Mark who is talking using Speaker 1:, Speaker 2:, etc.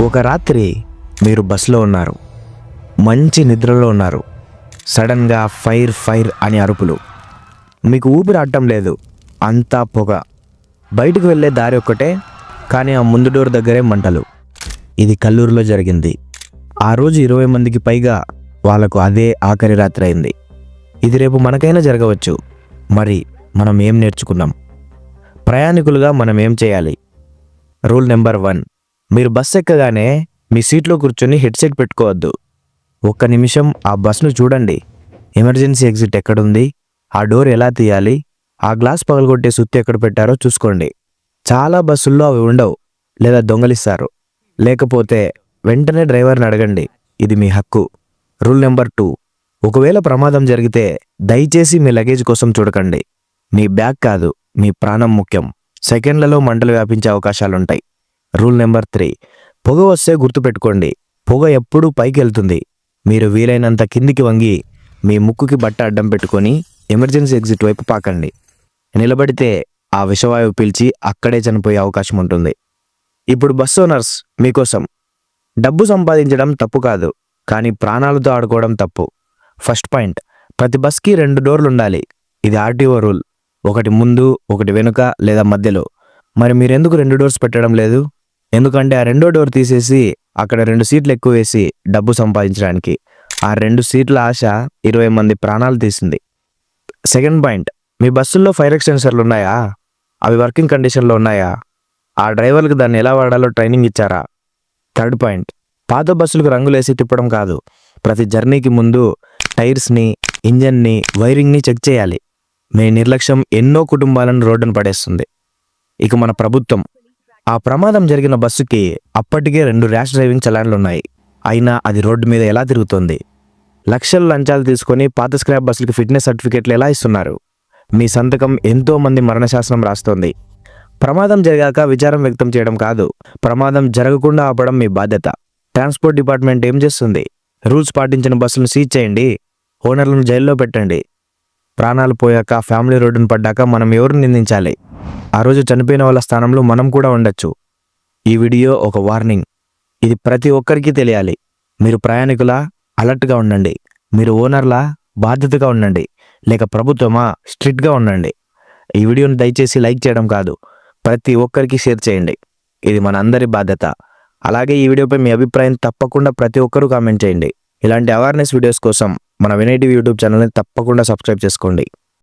Speaker 1: ఒక రాత్రి మీరు బస్సులో ఉన్నారు, మంచి నిద్రలో ఉన్నారు. సడన్గా ఫైర్ ఫైర్ అని అరుపులు. మీకు ఊపిరి ఆడటం లేదు, అంతా పొగ. బయటకు వెళ్ళే దారి ఒక్కటే, కానీ ఆ ముందు డోర్ దగ్గరే మంటలు. ఇది కల్లూరులో జరిగింది. ఆ రోజు 20 మందికి పైగా వాళ్ళకు అదే ఆఖరి రాత్రి అయింది. ఇది రేపు మనకైనా జరగవచ్చు. మరి మనం ఏం నేర్చుకున్నాం? ప్రయాణికులుగా మనం ఏం చేయాలి? రూల్ నెంబర్ 1, మీరు బస్ ఎక్కగానే మీ సీట్లో కూర్చొని హెడ్సెట్ పెట్టుకోవద్దు. ఒక్క నిమిషం ఆ బస్ను చూడండి. ఎమర్జెన్సీ ఎగ్జిట్ ఎక్కడుంది, ఆ డోర్ ఎలా తీయాలి, ఆ గ్లాస్ పగలగొట్టే సుత్తి ఎక్కడ పెట్టారో చూసుకోండి. చాలా బస్సుల్లో అవి ఉండవు, లేదా దొంగలిస్తారు. లేకపోతే వెంటనే డ్రైవర్ని అడగండి, ఇది మీ హక్కు. రూల్ నెంబర్ 2, ఒకవేళ ప్రమాదం జరిగితే దయచేసి మీ లగేజ్ కోసం చూడకండి. మీ బ్యాగ్ కాదు, మీ ప్రాణం ముఖ్యం. సెకండ్లలో మంటలు వ్యాపించే అవకాశాలుంటాయి. రూల్ నెంబర్ 3, పొగ వస్తే గుర్తుపెట్టుకోండి, పొగ ఎప్పుడూ పైకి వెళ్తుంది. మీరు వీలైనంత కిందికి వంగి మీ ముక్కుకి బట్ట అడ్డం పెట్టుకొని ఎమర్జెన్సీ ఎగ్జిట్ వైపు పాకండి. నిలబడితే ఆ విషవాయువు పీల్చి అక్కడే చనిపోయే అవకాశం ఉంటుంది. ఇప్పుడు బస్ ఓనర్స్ మీకోసం, డబ్బు సంపాదించడం తప్పు కాదు, కానీ ప్రాణాలతో ఆడుకోవడం తప్పు. ఫస్ట్ పాయింట్, ప్రతి బస్కి 2 డోర్లు ఉండాలి. ఇది ఆర్టీఓ రూల్. ఒకటి ముందు, ఒకటి వెనుక లేదా మధ్యలో. మరి మీరెందుకు 2 డోర్స్ పెట్టడం లేదు? ఎందుకంటే ఆ 2వ డోర్ తీసేసి అక్కడ 2 సీట్లు ఎక్కువ వేసి డబ్బు సంపాదించడానికి. ఆ 2 సీట్ల ఆశ 20 మంది ప్రాణాలు తీసింది. సెకండ్ పాయింట్, మీ బస్సుల్లో ఫైర్ ఎక్స్టెన్సర్లు ఉన్నాయా? అవి వర్కింగ్ కండిషన్లో ఉన్నాయా? ఆ డ్రైవర్లకు దాన్ని ఎలా వాడాలో ట్రైనింగ్ ఇచ్చారా? థర్డ్ పాయింట్, పాత బస్సులకు రంగులేసి తిప్పడం కాదు. ప్రతి జర్నీకి ముందు టైర్స్ని, ఇంజన్ని, వైరింగ్ని చెక్ చేయాలి. మీ నిర్లక్ష్యం ఎన్నో కుటుంబాలను రోడ్డున పడేస్తుంది. ఇక మన ప్రభుత్వం, ఆ ప్రమాదం జరిగిన బస్సుకి అప్పటికే 2 ర్యాష్ డ్రైవింగ్ చలాన్లున్నాయి. అయినా అది రోడ్డు మీద ఎలా తిరుగుతోంది? లక్షల లంచాలు తీసుకొని పాత స్క్రాప్ బస్సులకి ఫిట్నెస్ సర్టిఫికెట్లు ఎలా ఇస్తున్నారు? మీ సంతకం ఎంతో మంది మరణశాసనం రాస్తోంది. ప్రమాదం జరిగాక విచారం వ్యక్తం చేయడం కాదు, ప్రమాదం జరగకుండా ఆపడం మీ బాధ్యత. ట్రాన్స్పోర్ట్ డిపార్ట్మెంట్ ఏం చేస్తుంది? రూల్స్ పాటించిన బస్సులను సీజ్ చేయండి, ఓనర్లను జైల్లో పెట్టండి. ప్రాణాలు పోయాక, ఫ్యామిలీ రోడ్డును పడ్డాక మనం ఎవరిని నిందించాలి? ఆ రోజు చనిపోయిన వాళ్ళ స్థానంలో మనం కూడా ఉండొచ్చు. ఈ వీడియో ఒక వార్నింగ్. ఇది ప్రతి ఒక్కరికి తెలియాలి. మీరు ప్రయాణికులా? అలర్ట్గా ఉండండి. మీరు ఓనర్లా? బాధ్యతగా ఉండండి. లేక ప్రభుత్వమా? స్ట్రిక్ట్గా ఉండండి. ఈ వీడియోని దయచేసి లైక్ చేయడం కాదు, ప్రతి ఒక్కరికి షేర్ చేయండి. ఇది మన అందరి బాధ్యత. అలాగే ఈ వీడియోపై మీ అభిప్రాయం తప్పకుండా ప్రతి ఒక్కరూ కామెంట్ చేయండి. ఇలాంటి అవేర్నెస్ వీడియోస్ కోసం మన వినయ్ టీవీ యూట్యూబ్ ఛానల్ని తప్పకుండా సబ్స్క్రైబ్ చేసుకోండి.